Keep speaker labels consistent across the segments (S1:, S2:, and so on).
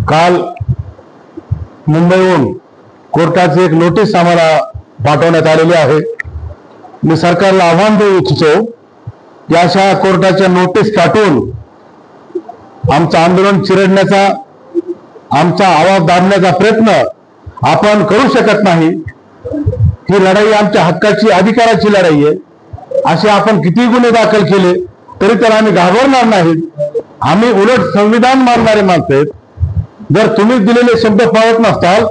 S1: काल मुंबईहून कोर्टाची एक नोटीस आम्हाला पाठवण्यात आलेली आहे। मी सरकारला आव्हान देऊ इच्छितो की अशा कोर्टाच्या नोटीस पाठवून आमचं आंदोलन चिरडण्याचा, आमचा आवाज दाबण्याचा प्रयत्न आपण करू शकत नाही। ही लढाई आमच्या हक्काची, अधिकाराची लढाई आहे। असे आपण किती गुन्हे दाखल केले तरी त्याला आम्ही घाबरणार नाहीत। आम्ही उलट संविधान मानणारे माणसं आहेत। जर तुम्ही दिलेले शब्द पाळत नसताल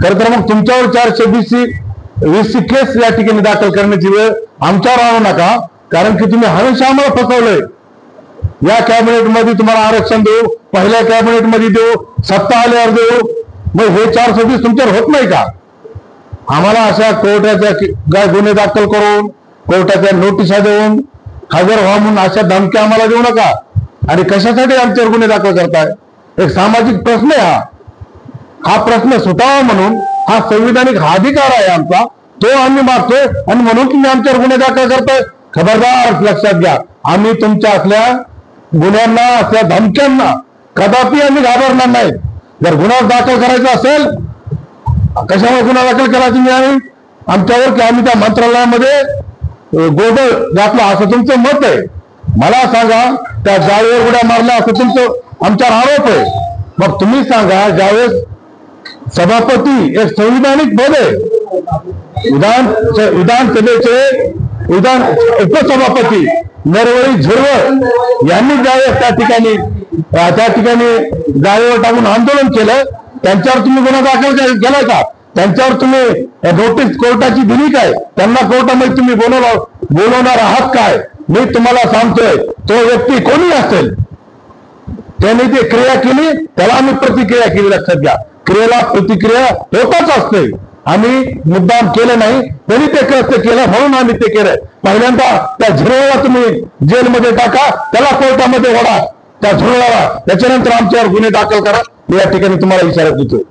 S1: खरं तर मग तुमच्यावर 420 केस या ठिकाणी दाखल करण्याची वेळ आमच्यावर आणू नका, कारण की तुम्ही हमेशा आम्हाला फसवलंय। या कॅबिनेट मध्ये तुम्हाला आरक्षण देऊ, पहिल्या कॅबिनेट मध्ये देऊ, सत्ता आल्यावर देऊ, मग हे 420 तुमच्यावर होत नाही का? आम्हाला अशा कोर्टाच्या गुन्हे दाखल करून, कोर्टाच्या नोटिसा देऊन हजर व्हा म्हणून अशा धमक्या आम्हाला देऊ नका। आणि कशासाठी आमच्यावर गुन्हे दाखल करताय? एक सामाजिक प्रश्न आहे हा प्रश्न सुटावा म्हणून, हा संविधानिक अधिकार आहे आमचा, तो आम्ही मागतोय। आणि म्हणून तुम्ही आमच्यावर गुन्हे दाखल करताय। खबरदार लक्षात घ्या, आम्ही तुमच्या असल्या गुन्ह्यांना, असल्या धमक्यांना कदापि आम्ही घाबरणार नाही। जर गुन्हा दाखल करायचा असेल, कशामुळे गुन्हा दाखल केला तुम्ही आमच्यावर, की आम्ही त्या मंत्रालयामध्ये गोंधळ घातला असं तुमचं मत आहे? मला सांगा, त्या जाळीवर उड्या मारल्या असं तुमचं आमच्यावर आरोप आहे। मग तुम्ही सांगा, ज्यावेळेस सभापती एक संविधानिक पद आहे, विधानसभेचे उपसभापती नरवळी झिरवळ यांनी ज्यावेळेस त्या ठिकाणी जाळीवर टाकून आंदोलन केलं, त्यांच्यावर तुम्ही गुन्हा दाखल केलाय का? त्यांच्यावर तुम्ही नोटीस कोर्टाची दिली काय? त्यांना कोर्टामध्ये तुम्ही बोलवणार आहात काय? मी तुम्हाला सांगतोय, तो व्यक्ती कोणी असेल त्याने ती क्रिया केली, त्याला आम्ही प्रतिक्रिया केली। लक्षात घ्या, क्रियेला प्रतिक्रिया होतच असते। आम्ही मुद्दाम केलं नाही, त्यांनी ते कृत्य केलं म्हणून आम्ही ते केलंय। पहिल्यांदा त्या झुरळाला तुम्ही जेलमध्ये टाका, त्याला कोर्टामध्ये ओढा, त्या झुरळाला, त्याच्यानंतर आमच्यावर गुन्हे दाखल करा। मी या ठिकाणी तुम्हाला इशारा देतोय।